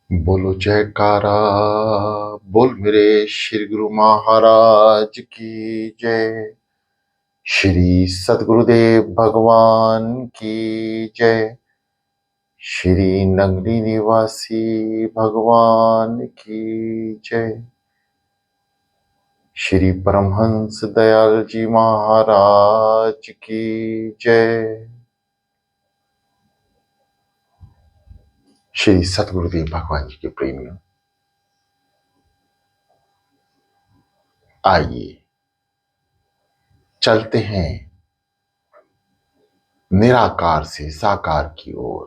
बोलो जयकारा। बोल मेरे श्री गुरु महाराज की जय। श्री सद्गुरुदेव भगवान की जय। श्री नगरी निवासी भगवान की जय। श्री परमहंस दयाल जी महाराज की जय। श्री सद्गुरुदेव भगवान जी के प्रेमियों, आइए चलते हैं निराकार से साकार की ओर।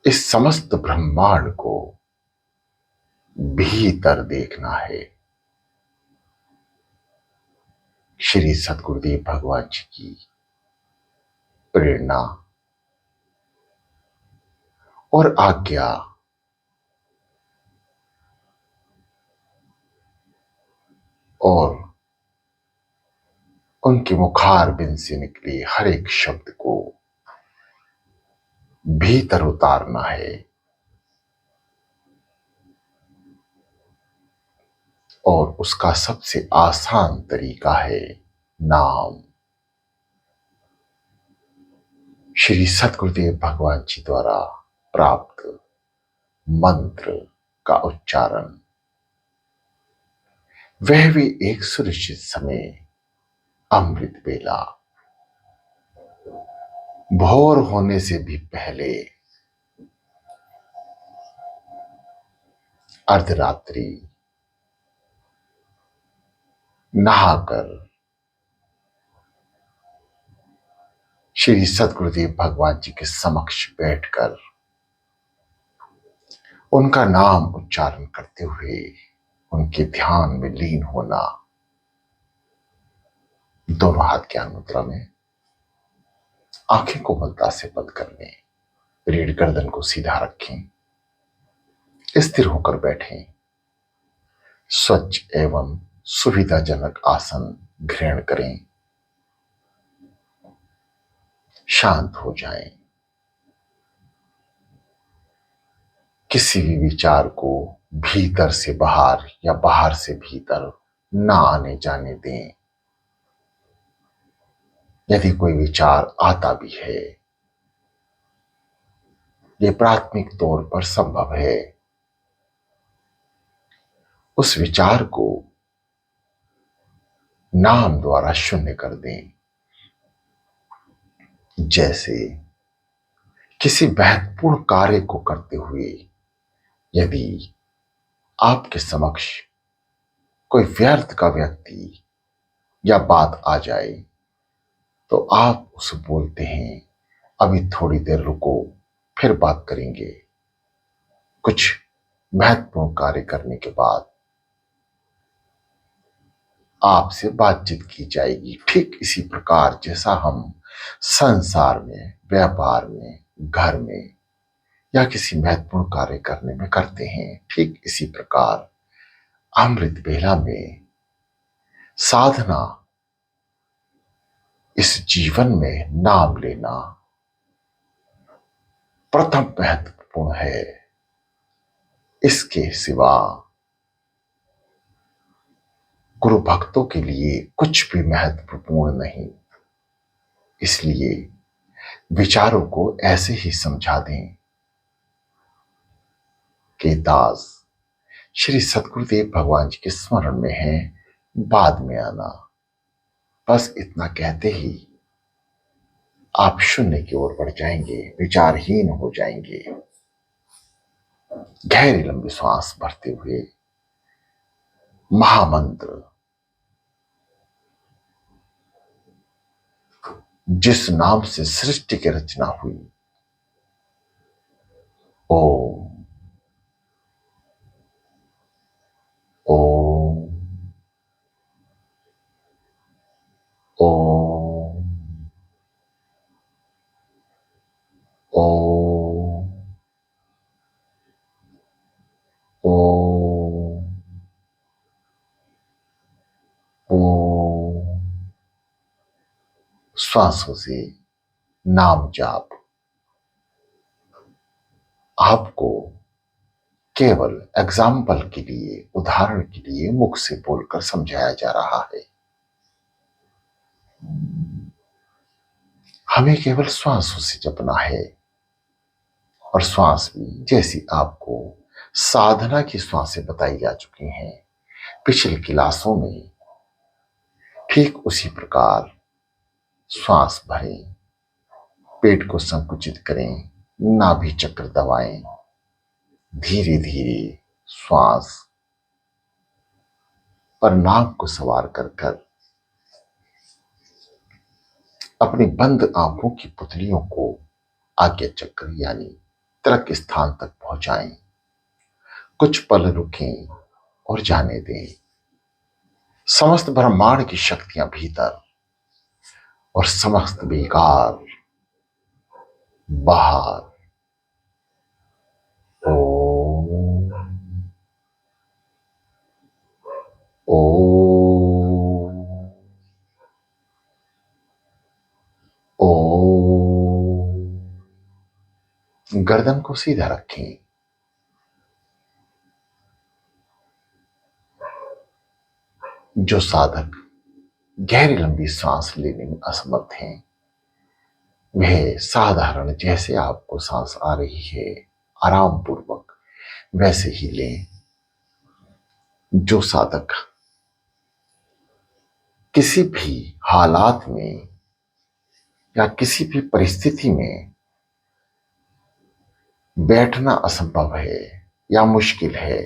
इस समस्त ब्रह्मांड को भीतर देखना है। श्री सद्गुरुदेव भगवान जी की प्रेरणा और आज्ञा और उनके मुखार बिंद से निकले हर एक शब्द को भीतर उतारना है और उसका सबसे आसान तरीका है नाम। श्री सद्गुरुदेव भगवान जी द्वारा प्राप्त मंत्र का उच्चारण, वह भी एक सुनिश्चित समय, अमृत बेला, भोर होने से भी पहले, अर्धरात्रि, नहाकर श्री सद्गुरुदेव भगवान जी के समक्ष बैठकर उनका नाम उच्चारण करते हुए उनके ध्यान में लीन होना। दोनों हाथ ज्ञान मुद्रा में, आंखें कोमलता से बंद कर लें, रीढ़ गर्दन को सीधा रखें, स्थिर होकर बैठें। स्वच्छ एवं सुविधाजनक आसन ग्रहण करें। शांत हो जाएं। किसी भी विचार को भीतर से बाहर या बाहर से भीतर ना आने जाने दें। यदि कोई विचार आता भी है, ये प्राथमिक तौर पर संभव है, उस विचार को नाम द्वारा शून्य कर दें। जैसे किसी महत्वपूर्ण कार्य को करते हुए यदि आपके समक्ष कोई व्यर्थ का व्यक्ति या बात आ जाए, तो आप उसे बोलते हैं, अभी थोड़ी देर रुको, फिर बात करेंगे। कुछ महत्वपूर्ण कार्य करने के बाद आपसे बातचीत की जाएगी। ठीक इसी प्रकार जैसा हम संसार में, व्यापार में, घर में या किसी महत्वपूर्ण कार्य करने में करते हैं, ठीक इसी प्रकार अमृत बेला में साधना, इस जीवन में नाम लेना प्रथम महत्वपूर्ण है। इसके सिवा गुरु भक्तों के लिए कुछ भी महत्वपूर्ण नहीं। इसलिए विचारों को ऐसे ही समझा दें कि दास श्री सद्गुरुदेव भगवान जी के स्मरण में है, बाद में आना। बस इतना कहते ही आप शून्य की ओर बढ़ जाएंगे, विचारहीन हो जाएंगे। गहरी लंबी श्वास भरते हुए महामंत्र, जिस नाम से सृष्टि की रचना हुई, ओम ओम ओम ओम ओम ओम। श्वासों से नाम जाप आपको केवल एग्जाम्पल के लिए, उदाहरण के लिए मुख से बोलकर समझाया जा रहा है। हमें केवल श्वासों से जपना है, और श्वास भी जैसी आपको साधना की श्वासें बताई जा चुकी हैं पिछली क्लासों में, ठीक उसी प्रकार श्वास भरें, पेट को संकुचित करें, नाभि चक्र दबाएं, धीरे धीरे श्वास पर नाक को सवार कर कर अपनी बंद आंखों की पुतलियों को आज्ञा चक्र यानी तिलक स्थान तक पहुंचाएं। कुछ पल रुकें और जाने दें समस्त ब्रह्मांड की शक्तियां भीतर और समस्त विकार बाहर। ओम ओम ओम। गर्दन को सीधा रखें, जो साधक गहरी लंबी सांस लेने में असमर्थ हैं वह साधारण जैसे आपको सांस आ रही है आराम पूर्वक वैसे ही लें। जो साधक किसी भी हालात में या किसी भी परिस्थिति में बैठना असंभव है या मुश्किल है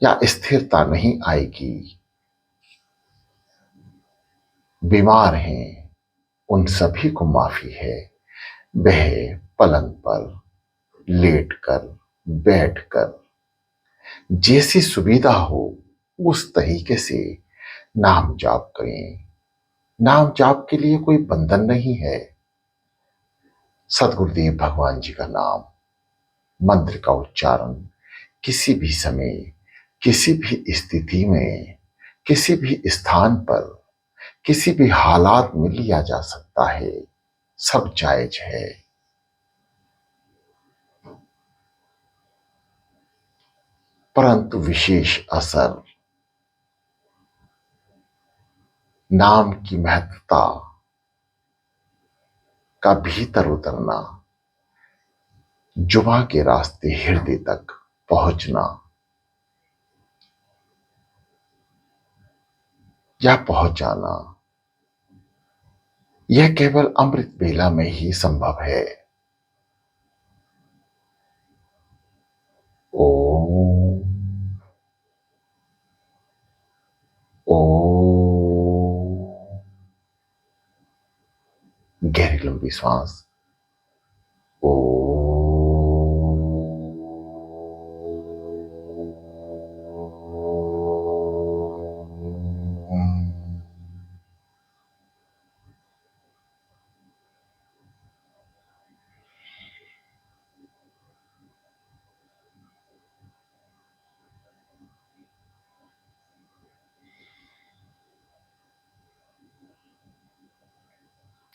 या स्थिरता नहीं आएगी, बीमार हैं, उन सभी को माफी है। वह पलंग पर लेटकर, बैठकर जैसी सुविधा हो उस तरीके से नाम जाप करें। नाम जाप के लिए कोई बंधन नहीं है। सदगुरुदेव भगवान जी का नाम, मंत्र का उच्चारण किसी भी समय, किसी भी स्थिति में, किसी भी स्थान पर, किसी भी हालात में लिया जा सकता है। सब जायज है। परंतु विशेष असर नाम की महत्ता का भीतर उतरना, जुबां के रास्ते हृदय तक पहुंचना या पहुंचाना, यह केवल अमृत बेला में ही संभव है। ओम ओम। गहरी लंबी सांस।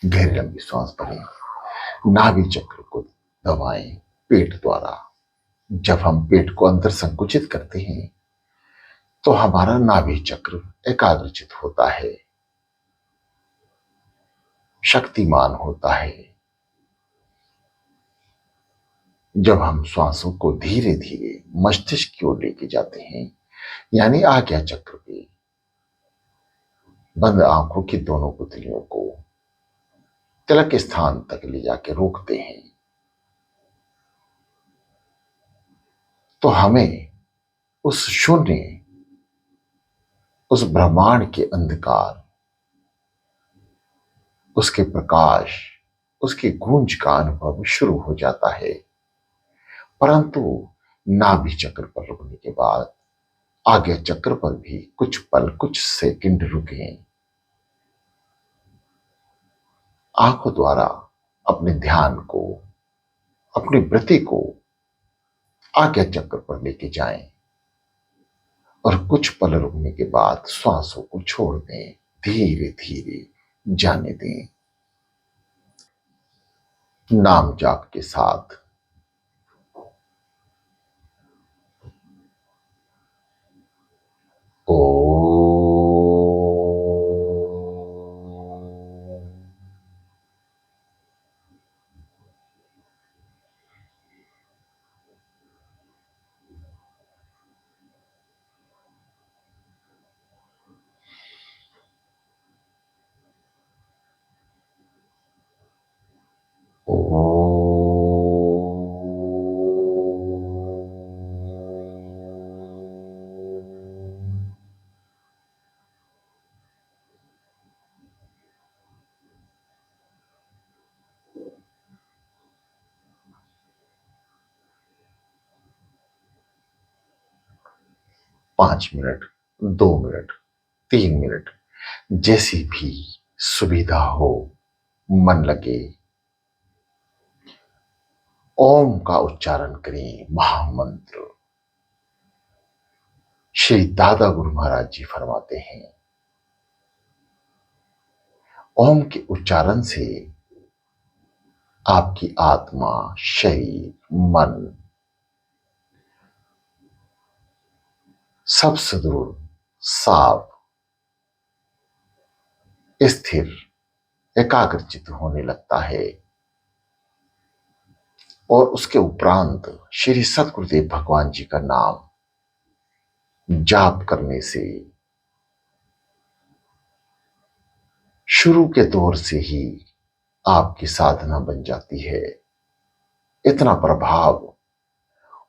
गहरी लंबी सांस भरें, नाभि चक्र को दबाएं पेट द्वारा। जब हम पेट को अंदर संकुचित करते हैं तो हमारा नाभि चक्र एकाग्रचित होता है, शक्तिमान होता है। जब हम श्वासों को धीरे धीरे मस्तिष्क की ओर लेके जाते हैं यानी आज्ञा चक्र पे बंद आंखों की दोनों पुतलियों को तिलक स्थान तक ले जाके रोकते हैं, तो हमें उस शून्य, उस ब्रह्मांड के अंधकार, उसके प्रकाश, उसकी गूंज का अनुभव शुरू हो जाता है। परंतु नाभि चक्र पर रुकने के बाद आज्ञा चक्र पर भी कुछ पल, कुछ सेकंड रुके। आंखों द्वारा अपने ध्यान को, अपनी वृत्ति को आज्ञा चक्र पर लेके जाएं और कुछ पल रुकने के बाद श्वासों को छोड़ दें, धीरे धीरे जाने दें। नाम जाप के साथ ओ। 5 मिनट, 2 मिनट, 3 मिनट, जैसी भी सुविधा हो, मन लगे, ओम का उच्चारण करें, महामंत्र। श्री दादा गुरु महाराज जी फरमाते हैं, ओम के उच्चारण से आपकी आत्मा, शरीर, मन सब सुदृढ़, साफ, स्थिर, एकाग्रचित होने लगता है। और उसके उपरांत श्री सतगुरुदेव भगवान जी का नाम जाप करने से शुरू के दौर से ही आपकी साधना बन जाती है। इतना प्रभाव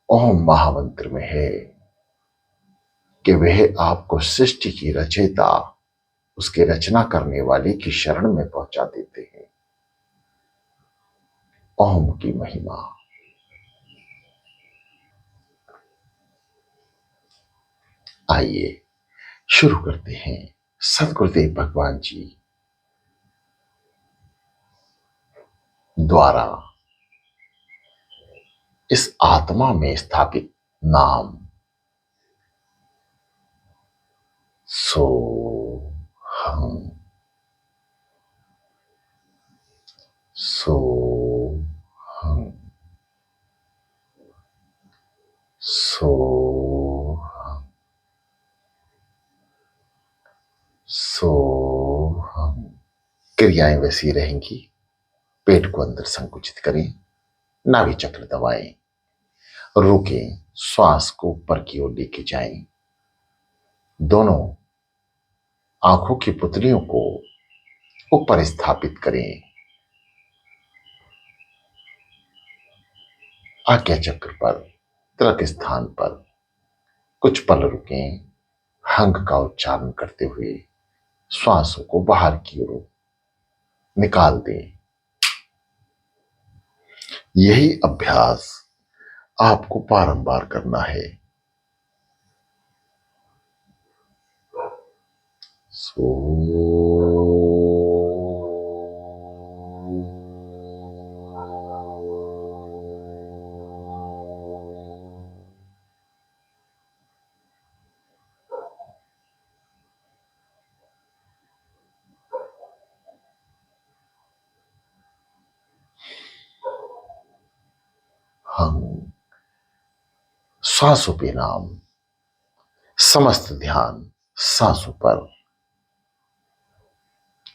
ओम महामंत्र में है कि वह आपको सृष्टि की रचयिता, उसके रचना करने वाले की शरण में पहुंचा देते हैं। ओम की महिमा। आइए शुरू करते हैं। सतगुरुदेव भगवान जी द्वारा इस आत्मा में स्थापित नाम सो हम, सो हम, सो हम, सो हम। क्रियाएं वैसी रहेंगी। पेट को अंदर संकुचित करें, नाभि चक्र दबाएं, रुकें, श्वास को ऊपर की ओर लेके जाएं। दोनों आंखों की पुतलियों को ऊपर स्थापित करें। आज्ञा चक्र पर, तिलक स्थान पर कुछ पल रुकें। हंग का उच्चारण करते हुए श्वासों को बाहर की ओर निकाल दें। यही अभ्यास आपको बारंबार करना है। सो हम सांसों पे नाम, समस्त ध्यान सांसों पर।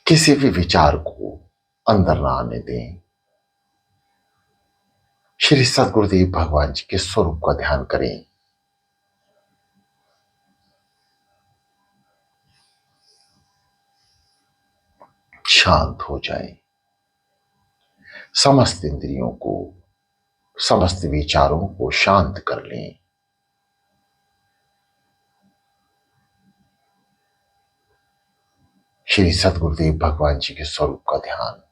किसी भी विचार को अंदर ना आने दें। श्री सतगुरुदेव भगवान जी के स्वरूप का ध्यान करें। शांत हो जाएं। समस्त इंद्रियों को, समस्त विचारों को शांत कर लें। श्री सतगुरुदेव भगवान जी के स्वरूप का ध्यान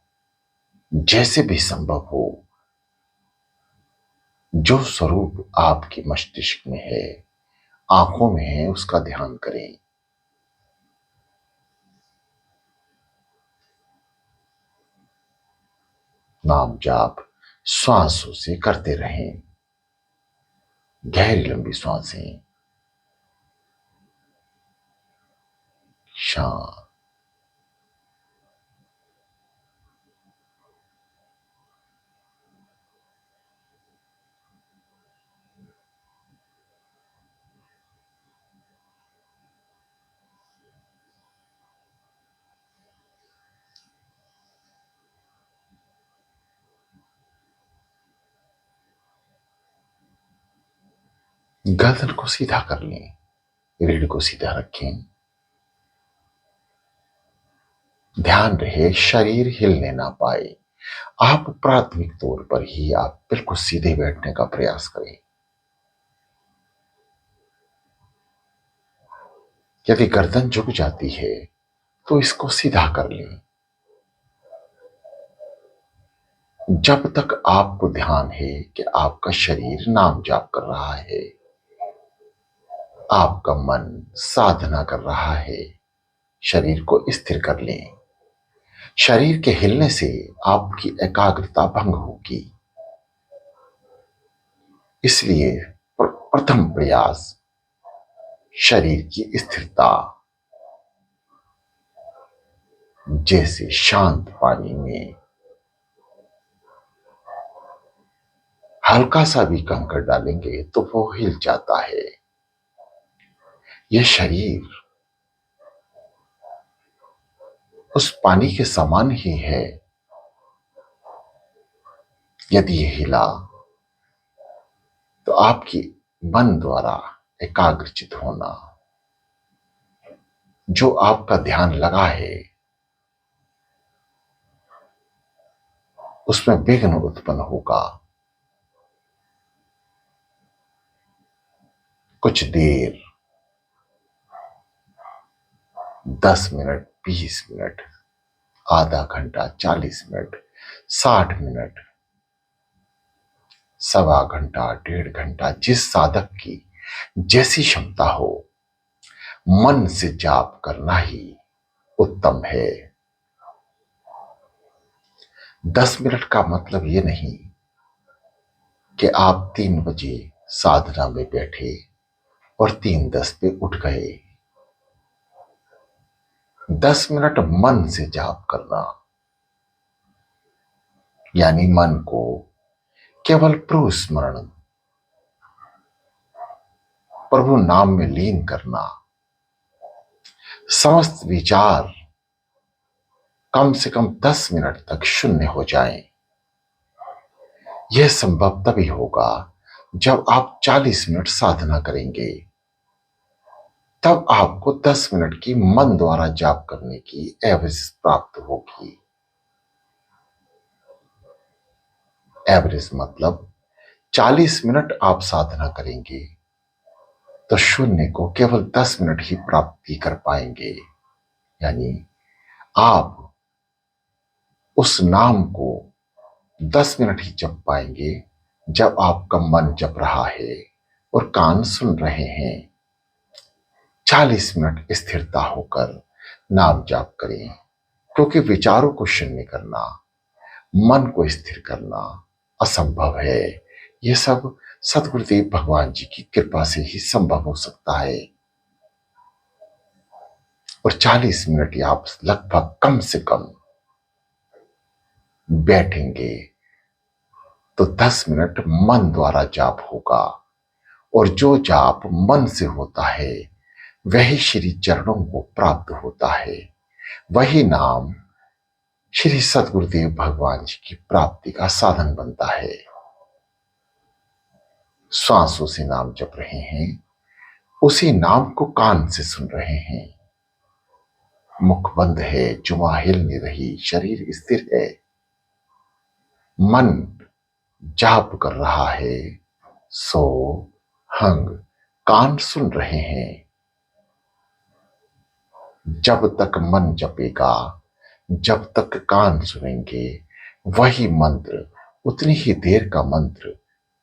जैसे भी संभव हो, जो स्वरूप आपके मस्तिष्क में है, आंखों में है, उसका ध्यान करें। नाम जाप श्वासों से करते रहें। गहरी लंबी श्वासें। शांत। गर्दन को सीधा कर लें, रीढ़ को सीधा रखें। ध्यान रहे शरीर हिलने ना पाए। आप प्राथमिक तौर पर ही आप बिल्कुल सीधे बैठने का प्रयास करें। यदि गर्दन झुक जाती है तो इसको सीधा कर लें। जब तक आपको ध्यान है कि आपका शरीर नाम जाप कर रहा है, आपका मन साधना कर रहा है, शरीर को स्थिर कर लें। शरीर के हिलने से आपकी एकाग्रता भंग होगी। इसलिए प्रथम प्रयास शरीर की स्थिरता, जैसे शांत पानी में हल्का सा भी कंकड़ डालेंगे तो वो हिल जाता है। यह शरीर उस पानी के समान ही है। यदि यह हिला तो आपकी मन द्वारा एकाग्रचित होना, जो आपका ध्यान लगा है, उसमें विघ्न उत्पन्न होगा। कुछ देर 10 मिनट, 20 मिनट, आधा घंटा, 40 मिनट, 60 मिनट, सवा घंटा, 1.5 घंटा, जिस साधक की जैसी क्षमता हो, मन से जाप करना ही उत्तम है। 10 मिनट का मतलब ये नहीं कि आप 3 बजे साधना में बैठे और 3:10 पे उठ गए। 10 मिनट मन से जाप करना, यानी मन को केवल प्रभु स्मरण, प्रभु नाम में लीन करना। समस्त विचार कम से कम 10 मिनट तक शून्य हो जाएं। यह संभव तभी होगा जब आप 40 मिनट साधना करेंगे। तब आपको 10 मिनट की मन द्वारा जाप करने की एवरेज प्राप्त होगी। एवरेज मतलब 40 मिनट आप साधना करेंगे तो शून्य को केवल 10 मिनट ही प्राप्ति कर पाएंगे। यानी आप उस नाम को 10 मिनट ही जप पाएंगे जब आपका मन जप रहा है और कान सुन रहे हैं। 40 मिनट स्थिरता होकर नाम जाप करें, क्योंकि विचारों को शून्य करना, मन को स्थिर करना असंभव है। यह सब सदगुरुदेव भगवान जी की कृपा से ही संभव हो सकता है। और 40 मिनट आप लगभग कम से कम बैठेंगे तो 10 मिनट मन द्वारा जाप होगा। और जो जाप मन से होता है वही श्री चरणों को प्राप्त होता है। वही नाम श्री सदगुरुदेव भगवान जी की प्राप्ति का साधन बनता है। श्वासों से नाम जप रहे हैं, उसी नाम को कान से सुन रहे हैं। मुख बंद है, जुबान हिल नहीं रही, शरीर स्थिर है, मन जाप कर रहा है, सो हंग कान सुन रहे हैं। जब तक मन जपेगा, जब तक कान सुनेंगे, वही मंत्र, उतनी ही देर का मंत्र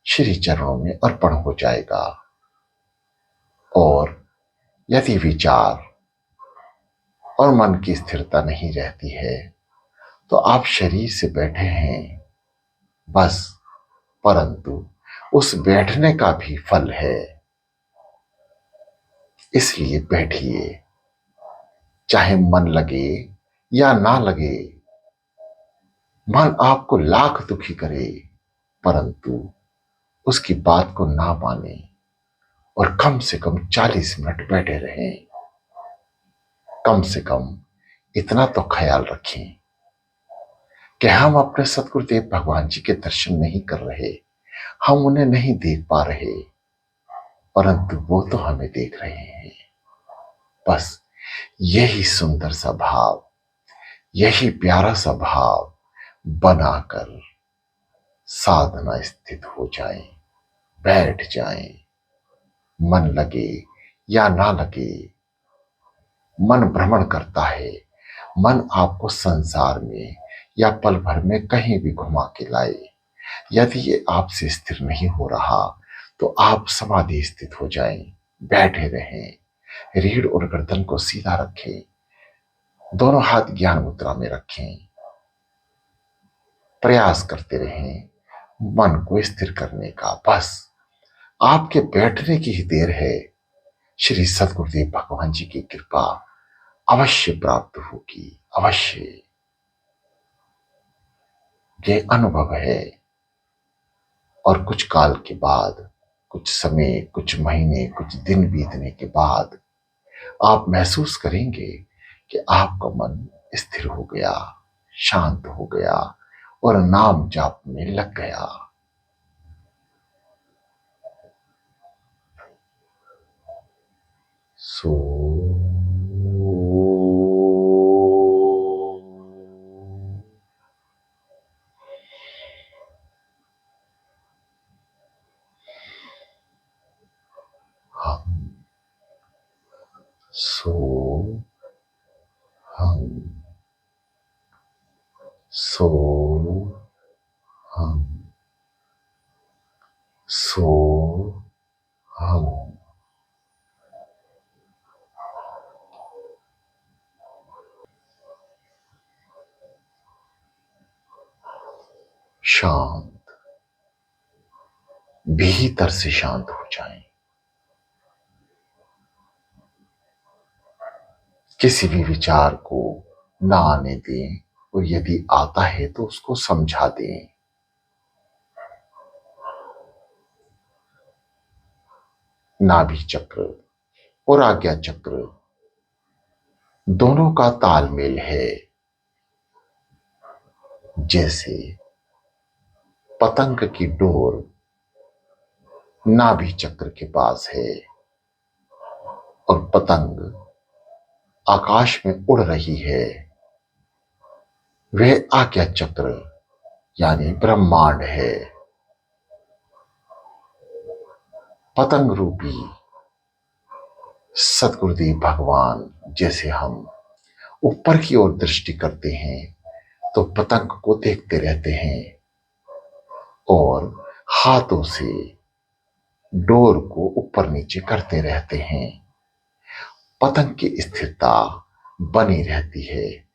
श्री चरणों में अर्पण हो जाएगा। और यदि विचार और मन की स्थिरता नहीं रहती है तो आप शरीर से बैठे हैं बस, परंतु उस बैठने का भी फल है। इसलिए बैठिए, चाहे मन लगे या ना लगे। मन आपको लाख दुखी करे परंतु उसकी बात को ना माने और कम से कम 40 मिनट बैठे रहें। कम से कम इतना तो ख्याल रखें कि हम अपने सतगुरुदेव भगवान जी के दर्शन नहीं कर रहे, हम उन्हें नहीं देख पा रहे परंतु वो तो हमें देख रहे हैं। बस यही सुंदर सा भाव, यही प्यारा सा भाव बनाकर साधना स्थित हो जाए, बैठ जाए। मन लगे या ना लगे, मन भ्रमण करता है। मन आपको संसार में या पल भर में कहीं भी घुमा के लाए। यदि ये आपसे स्थिर नहीं हो रहा तो आप समाधि स्थित हो जाएं, बैठे रहें। रीढ़ और गर्दन को सीधा रखें, दोनों हाथ ज्ञान मुद्रा में रखें। प्रयास करते रहें मन को स्थिर करने का। बस आपके बैठने की ही देर है। श्री सद्गुरुदेव भगवान जी की कृपा अवश्य प्राप्त होगी, अवश्य। ये अनुभव है। और कुछ काल के बाद, कुछ समय, कुछ महीने, कुछ दिन बीतने के बाद आप महसूस करेंगे कि आपका मन स्थिर हो गया, शांत हो गया और नाम जाप में लग गया। सो हम, सो हम, सो हम, सो हम। शांत, भीतर से शांत हो जाएं। किसी भी विचार को ना आने दें, और यदि आता है तो उसको समझा दें। नाभि चक्र और आज्ञा चक्र दोनों का तालमेल है। जैसे पतंग की डोर नाभि चक्र के पास है और पतंग आकाश में उड़ रही है, वह आज्ञा चक्र यानी ब्रह्मांड है। पतंग रूपी सद्गुरुदेव भगवान जैसे हम ऊपर की ओर दृष्टि करते हैं तो पतंग को देखते रहते हैं और हाथों से डोर को ऊपर नीचे करते रहते हैं। पतंग की स्थिरता बनी रहती है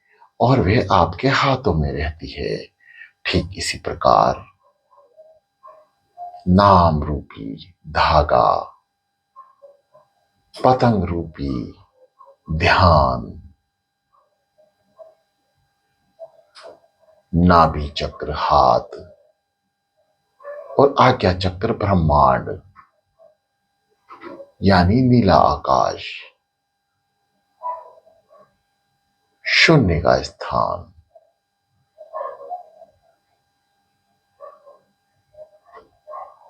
और वह आपके हाथों में रहती है। ठीक इसी प्रकार नाम रूपी धागा, पतंग रूपी ध्यान, नाभि चक्र हाथ और आज्ञा चक्र ब्रह्मांड यानी नीला आकाश, शून्य का स्थान।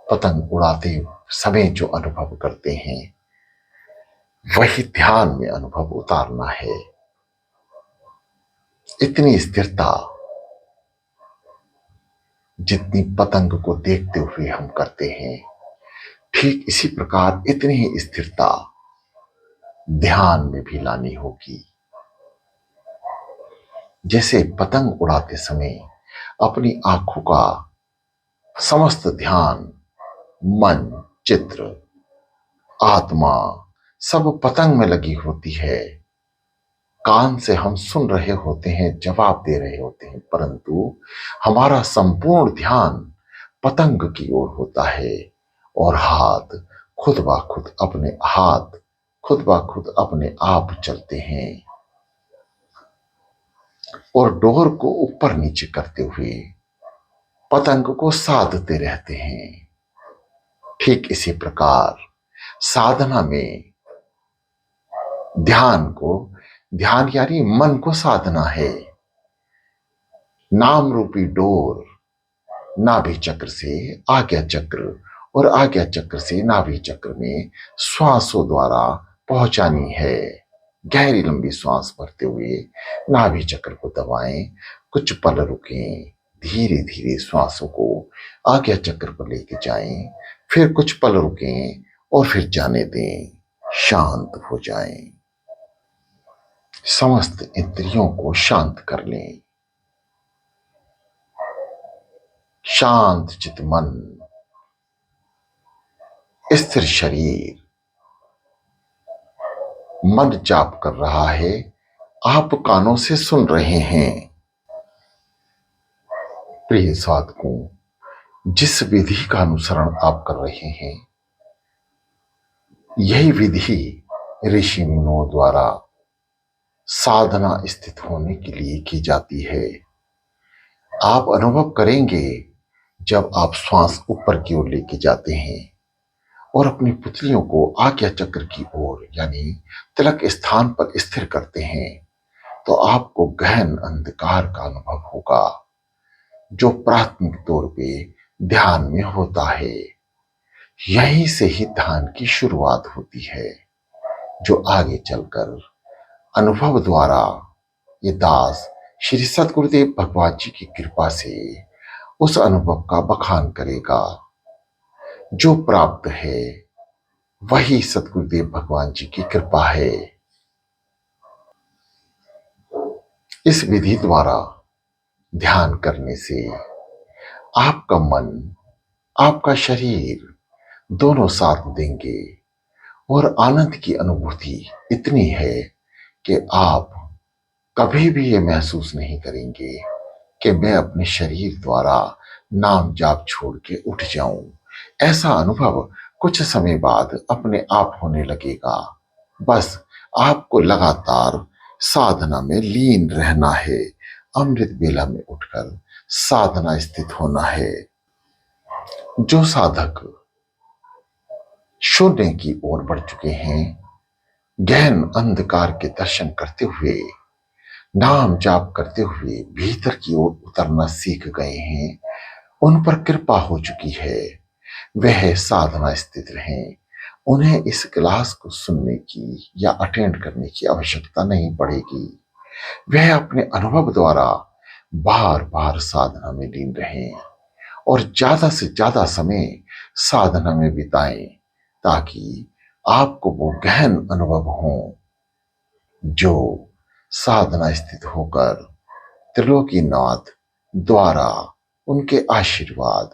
पतंग उड़ाते समय जो अनुभव करते हैं वही ध्यान में अनुभव उतारना है। इतनी स्थिरता जितनी पतंग को देखते हुए हम करते हैं, ठीक इसी प्रकार इतनी ही स्थिरता ध्यान में भी लानी होगी। जैसे पतंग उड़ाते समय अपनी आंखों का समस्त ध्यान, मन, चित्र, आत्मा सब पतंग में लगी होती है। कान से हम सुन रहे होते हैं, जवाब दे रहे होते हैं, परंतु हमारा संपूर्ण ध्यान पतंग की ओर होता है और हाथ खुद ब खुद अपने आप चलते हैं और डोर को ऊपर नीचे करते हुए पतंग को साधते रहते हैं। ठीक इसी प्रकार साधना में ध्यान यानी मन को साधना है। नाम रूपी डोर नाभि चक्र से आज्ञा चक्र और आज्ञा चक्र से नाभि चक्र में श्वासों द्वारा पहुंचानी है। गहरी लंबी सांस भरते हुए नाभि चक्र को दबाएं, कुछ पल रुकें, धीरे धीरे श्वासों को आज्ञा चक्र पर लेके जाएं, फिर कुछ पल रुकें और फिर जाने दें, शांत हो जाएं। समस्त इंद्रियों को शांत कर लें। शांत चित मन, स्थिर शरीर। मन जाप कर रहा है, आप कानों से सुन रहे हैं। प्रिय साधकों, जिस विधि का अनुसरण आप कर रहे हैं, यही विधि ऋषि मुनियों द्वारा साधना स्थित होने के लिए की जाती है। आप अनुभव करेंगे जब आप श्वास ऊपर की ओर लेके जाते हैं और अपनी पुतलियों को आज्ञा चक्र की ओर यानी तिलक स्थान पर स्थिर करते हैं, तो आपको गहन अंधकार का अनुभव होगा, जो प्राथमिक तौर पे ध्यान में होता है। यहीं से ही ध्यान की शुरुआत होती है, जो आगे चलकर अनुभव द्वारा ये दास श्री सद्गुरुदेव भगवान जी की कृपा से उस अनुभव का बखान करेगा। जो प्राप्त है वही सद्गुरुदेव भगवान जी की कृपा है। इस विधि द्वारा ध्यान करने से आपका मन, आपका शरीर दोनों साथ देंगे और आनंद की अनुभूति इतनी है कि आप कभी भी ये महसूस नहीं करेंगे कि मैं अपने शरीर द्वारा नाम जाप छोड़ के उठ जाऊं। ऐसा अनुभव कुछ समय बाद अपने आप होने लगेगा। बस आपको लगातार साधना में लीन रहना है, अमृत बेला में उठकर साधना स्थित होना है। जो साधक शून्य की ओर बढ़ चुके हैं, गहन अंधकार के दर्शन करते हुए, नाम जाप करते हुए भीतर की ओर उतरना सीख गए हैं, उन पर कृपा हो चुकी है, वह साधना स्थित रहें। उन्हें इस क्लास को सुनने की या अटेंड करने की आवश्यकता नहीं पड़ेगी। वह अपने अनुभव द्वारा बार बार साधना में लीन रहें और ज्यादा से ज्यादा समय साधना में बिताएं, ताकि आपको वो गहन अनुभव हो जो साधना स्थित होकर त्रिलोकीनाथ द्वारा उनके आशीर्वाद,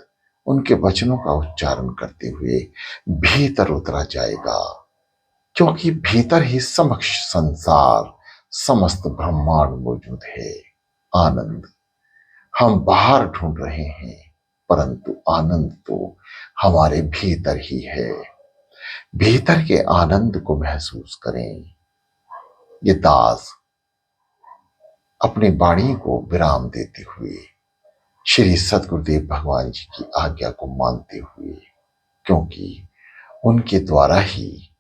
उनके वचनों का उच्चारण करते हुए भीतर उतरा जाएगा। क्योंकि भीतर ही समक्ष संसार, समस्त ब्रह्मांड मौजूद है। आनंद हम बाहर ढूंढ रहे हैं, परंतु आनंद तो हमारे भीतर ही है। भीतर के आनंद को महसूस करें। ये दास अपनी वाणी को विराम देते हुए श्री सद्गुरुदेव भगवान जी की आज्ञा को मानते हुए, क्योंकि उनके द्वारा ही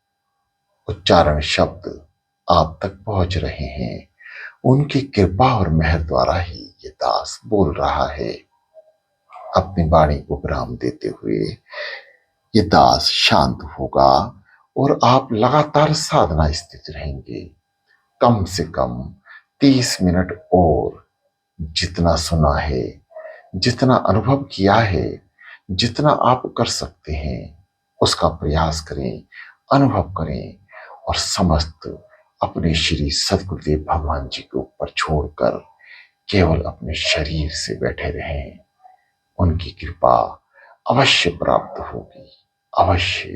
उच्चारण शब्द आप तक पहुंच रहे हैं, उनकी कृपा और मेहर द्वारा ही ये दास बोल रहा है। अपनी वाणी को विराम देते हुए ये दास शांत होगा और आप लगातार साधना स्थित रहेंगे। कम से कम 30 मिनट और जितना सुना है, जितना अनुभव किया है, जितना आप कर सकते हैं, उसका प्रयास करें, अनुभव करें और समस्त अपने श्री सद्गुरुदेव भगवान जी के ऊपर छोड़कर केवल अपने शरीर से बैठे रहें। उनकी कृपा अवश्य प्राप्त होगी, अवश्य।